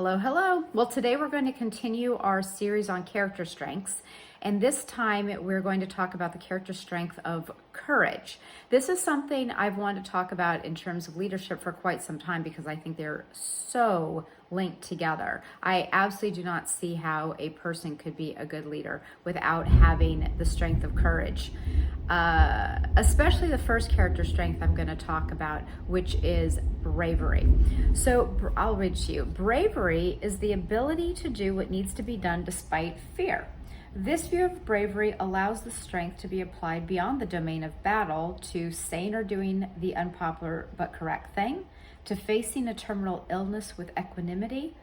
Hello, hello. Well, today we're going to continue our series on character strengths. And this time we're going to talk about the character strength of courage. This is something I've wanted to talk about in terms of leadership for quite some time because I think they're so linked together. I absolutely do not see how a person could be a good leader without having the strength of courage. Especially the first character strength I'm going to talk about, which is bravery. So I'll read to you. Bravery is the ability to do what needs to be done despite fear. This view of bravery allows the strength to be applied beyond the domain of battle to saying or doing the unpopular but correct thing, to facing a terminal illness with equanimity,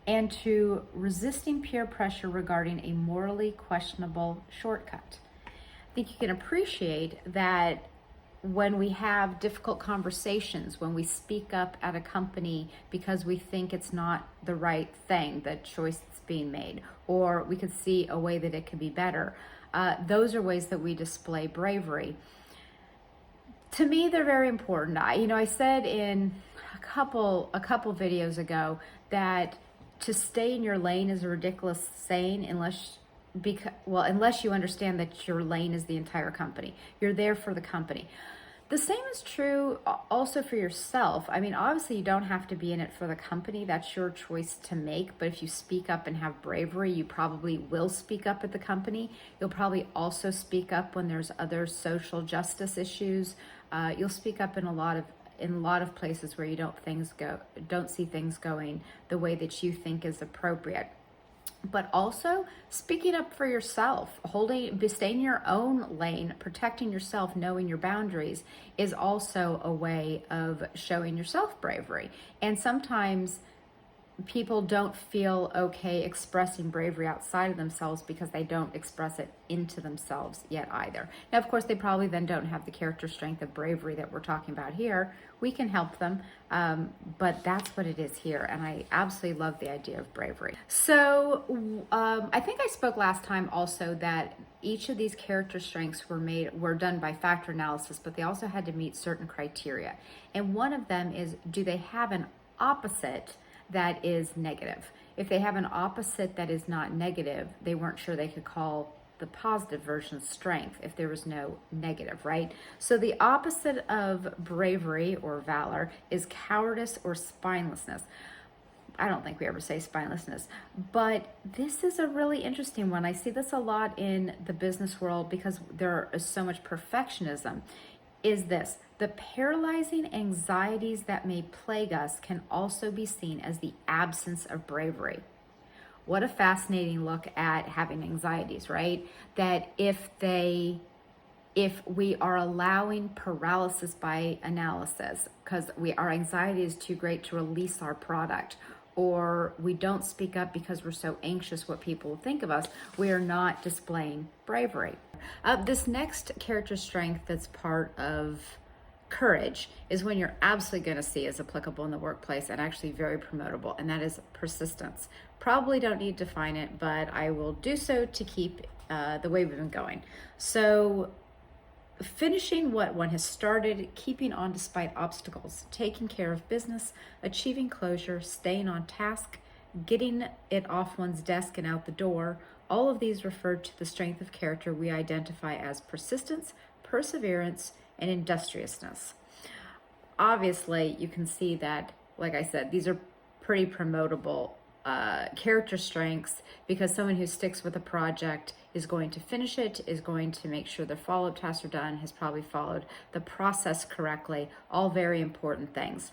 and to resisting peer pressure regarding a morally questionable shortcut. I think you can appreciate that when we have difficult conversations, when we speak up at a company because we think it's not the right thing, the choice that's being made, or we could see a way that it could be better, those are ways that we display bravery. To me, they're very important. I said in a couple videos ago that to stay in your lane is a ridiculous saying unless you understand that your lane is the entire company. You're there for the company. The same is true also for yourself. I mean, obviously you don't have to be in it for the company. That's your choice to make. But if you speak up and have bravery, you probably will speak up at the company. You'll probably also speak up when there's other social justice issues. You'll speak up in a lot of places where you don't see things going the way that you think is appropriate. But also speaking up for yourself, staying in your own lane, protecting yourself, knowing your boundaries is also a way of showing yourself bravery. And sometimes people don't feel okay expressing bravery outside of themselves because they don't express it into themselves yet either. Now, of course, they probably then don't have the character strength of bravery that we're talking about here. We can help them, but that's what it is here. And I absolutely love the idea of bravery. So I think I spoke last time also that each of these character strengths were done by factor analysis, but they also had to meet certain criteria. And one of them is, do they have an opposite that is negative? If they have an opposite that is not negative, they weren't sure they could call the positive version strength if there was no negative, right? So the opposite of bravery or valor is cowardice or spinelessness. I don't think we ever say spinelessness, but this is a really interesting one. I see this a lot in the business world because there is so much perfectionism. Is this: the paralyzing anxieties that may plague us can also be seen as the absence of bravery. What a fascinating look at having anxieties, right? That if we are allowing paralysis by analysis because our anxiety is too great to release our product, or we don't speak up because we're so anxious what people will think of us, we are not displaying bravery. This next character strength that's part of courage is when you're absolutely going to see is applicable in the workplace and actually very promotable, and that is persistence. Probably don't need to define it, but I will do so to keep the way we've been going. So finishing what one has started, keeping on despite obstacles, taking care of business, achieving closure, staying on task, getting it off one's desk and out the door, all of these refer to the strength of character we identify as persistence, perseverance, and industriousness. Obviously, you can see that, like I said, these are pretty promotable character strengths because someone who sticks with a project is going to finish it, is going to make sure the follow-up tasks are done, has probably followed the process correctly, all very important things.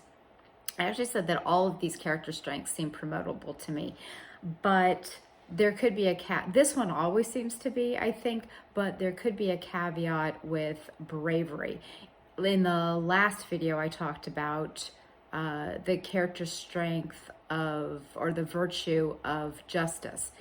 I actually said that all of these character strengths seem promotable to me, but there could be this one always seems to be, I think, but there could be a caveat with bravery. In the last video, I talked about the character strength or the virtue of justice.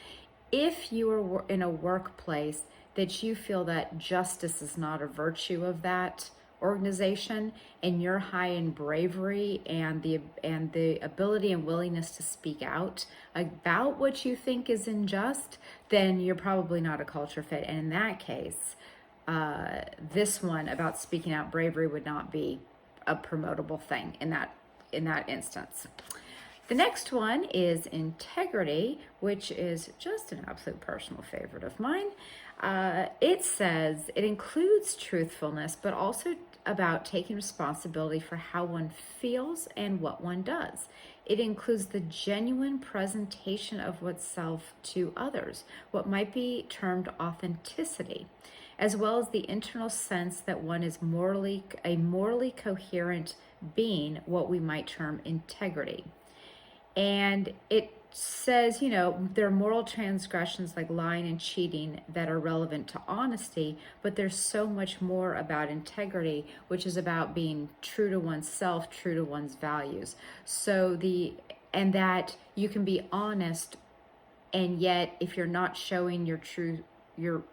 If you are in a workplace that you feel that justice is not a virtue of that organization, and you're high in bravery and the ability and willingness to speak out about what you think is unjust, then you're probably not a culture fit. And in that case, this one about speaking out bravery would not be a promotable thing in that instance. The next one is integrity, which is just an absolute personal favorite of mine. It says it includes truthfulness, but also about taking responsibility for how one feels and what one does. It includes the genuine presentation of oneself to others, what might be termed authenticity, as well as the internal sense that one is a morally coherent being, what we might term integrity. And it says, there are moral transgressions like lying and cheating that are relevant to honesty, but there's so much more about integrity, which is about being true to oneself, true to one's values. And that you can be honest, and yet if you're not showing your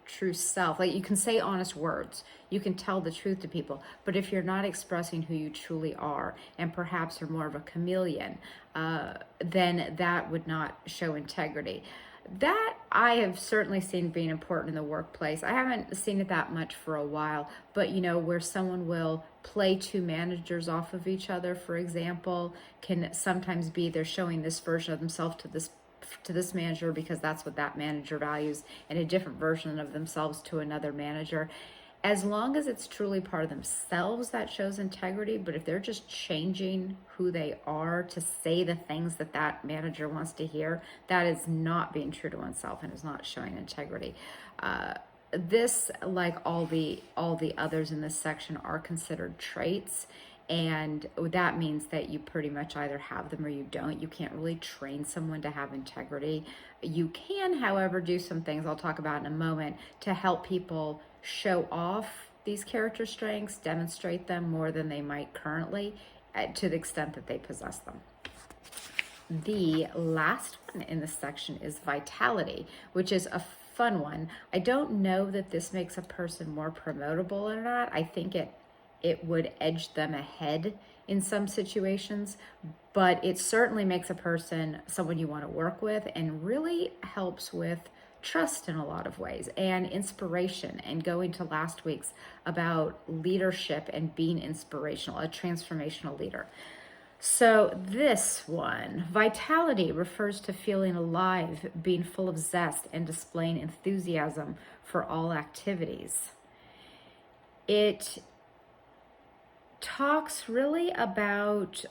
true self, like you can say honest words, you can tell the truth to people, but if you're not expressing who you truly are, and perhaps you're more of a chameleon, then that would not show integrity. That I have certainly seen being important in the workplace. I haven't seen it that much for a while, but where someone will play two managers off of each other, for example, can sometimes be they're showing this version of themselves to this manager because that's what that manager values, and a different version of themselves to another manager. As long as it's truly part of themselves, that shows integrity. But if they're just changing who they are to say the things that that manager wants to hear, that is not being true to oneself and is not showing integrity. This, like all the others in this section, are considered traits. And that means that you pretty much either have them or you don't. You can't really train someone to have integrity. You can, however, do some things I'll talk about in a moment to help people show off these character strengths, demonstrate them more than they might currently, to the extent that they possess them. The last one in this section is vitality, which is a fun one. I don't know that this makes a person more promotable or not. I think it would edge them ahead in some situations, but it certainly makes a person someone you want to work with, and really helps with trust in a lot of ways, and inspiration, and going to last week's about leadership and being inspirational, a transformational leader. So this one, vitality, refers to feeling alive, being full of zest, and displaying enthusiasm for all activities. It talks really about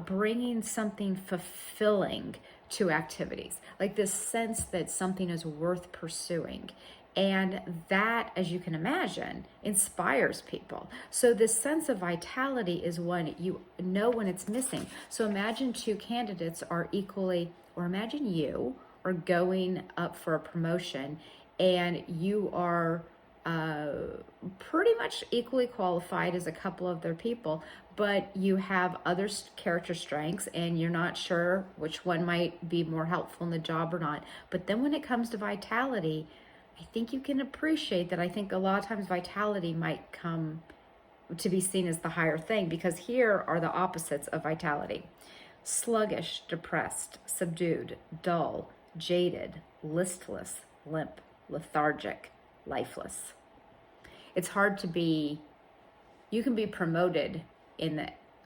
bringing something fulfilling to activities, like this sense that something is worth pursuing. And that, as you can imagine, inspires people. So this sense of vitality is one you know when it's missing. So imagine two candidates are equally, or imagine you are going up for a promotion and you are pretty much equally qualified as a couple of their people, but you have other character strengths and you're not sure which one might be more helpful in the job or not. But then when it comes to vitality, I think you can appreciate that. I think a lot of times vitality might come to be seen as the higher thing, because here are the opposites of vitality: sluggish, depressed, subdued, dull, jaded, listless, limp, lethargic, lifeless. It's hard to be, you can be promoted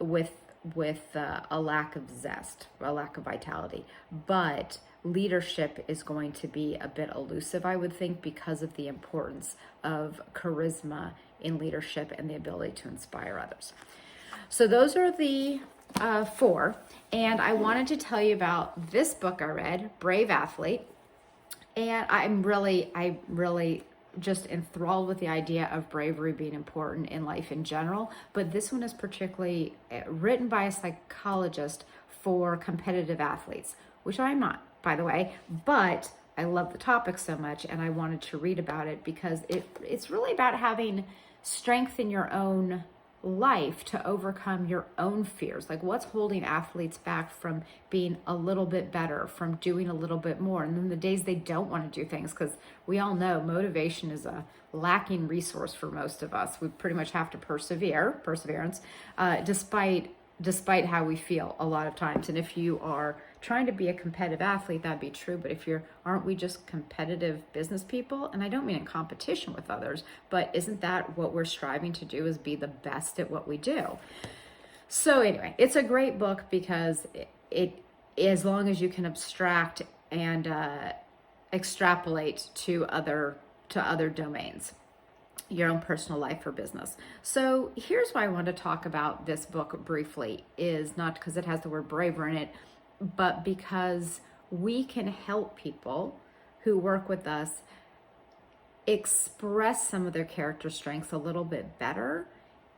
with a lack of zest, or a lack of vitality, but leadership is going to be a bit elusive, I would think, because of the importance of charisma in leadership and the ability to inspire others. So those are the 4, and I wanted to tell you about this book I read, Brave Athlete, and I'm really just enthralled with the idea of bravery being important in life in general, but this one is particularly written by a psychologist for competitive athletes, which I'm not, by the way, but I love the topic so much and I wanted to read about it because it's really about having strength in your own life to overcome your own fears. Like, what's holding athletes back from being a little bit better, from doing a little bit more, and then the days they don't want to do things, because we all know motivation is a lacking resource for most of us. We pretty much have to perseverance, despite how we feel a lot of times. And if you are trying to be a competitive athlete, that'd be true. But aren't we just competitive business people? And I don't mean in competition with others, but isn't that what we're striving to do, is be the best at what we do? So anyway, it's a great book because it as long as you can abstract and extrapolate to other domains, your own personal life or business. So here's why I want to talk about this book briefly, is not because it has the word bravery in it, but because we can help people who work with us express some of their character strengths a little bit better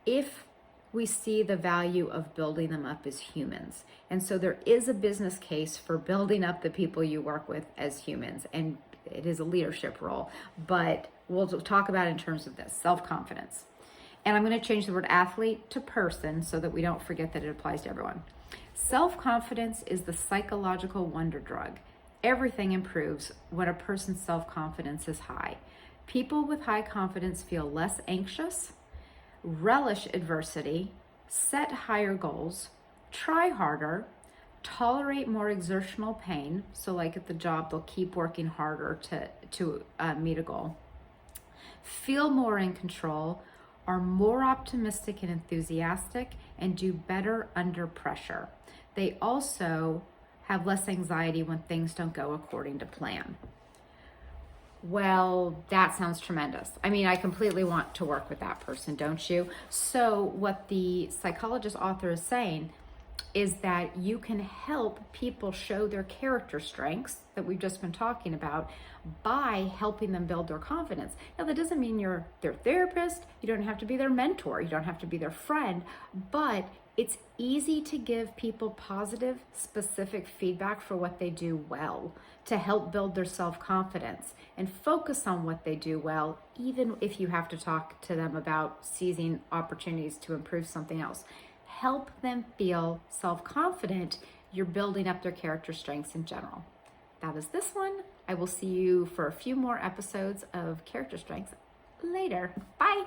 if we see the value of building them up as humans. And so there is a business case for building up the people you work with as humans, and it is a leadership role, but we'll talk about it in terms of this, self-confidence. And I'm going to change the word athlete to person so that we don't forget that it applies to everyone. Self-confidence is the psychological wonder drug. Everything improves when a person's self-confidence is high. People with high confidence feel less anxious, relish adversity, set higher goals, try harder, tolerate more exertional pain. So like at the job, they'll keep working harder to meet a goal. Feel more in control, are more optimistic and enthusiastic, and do better under pressure. They also have less anxiety when things don't go according to plan. Well, that sounds tremendous. I mean, I completely want to work with that person, don't you? So what the psychologist author is saying is that you can help people show their character strengths that we've just been talking about by helping them build their confidence. Now, that doesn't mean you're their therapist. You don't have to be their mentor. You don't have to be their friend, but it's easy to give people positive, specific feedback for what they do well to help build their self-confidence and focus on what they do well, even if you have to talk to them about seizing opportunities to improve something else. Help them feel self-confident. You're building up their character strengths in general. That is this one. I will see you for a few more episodes of Character Strengths later. Bye.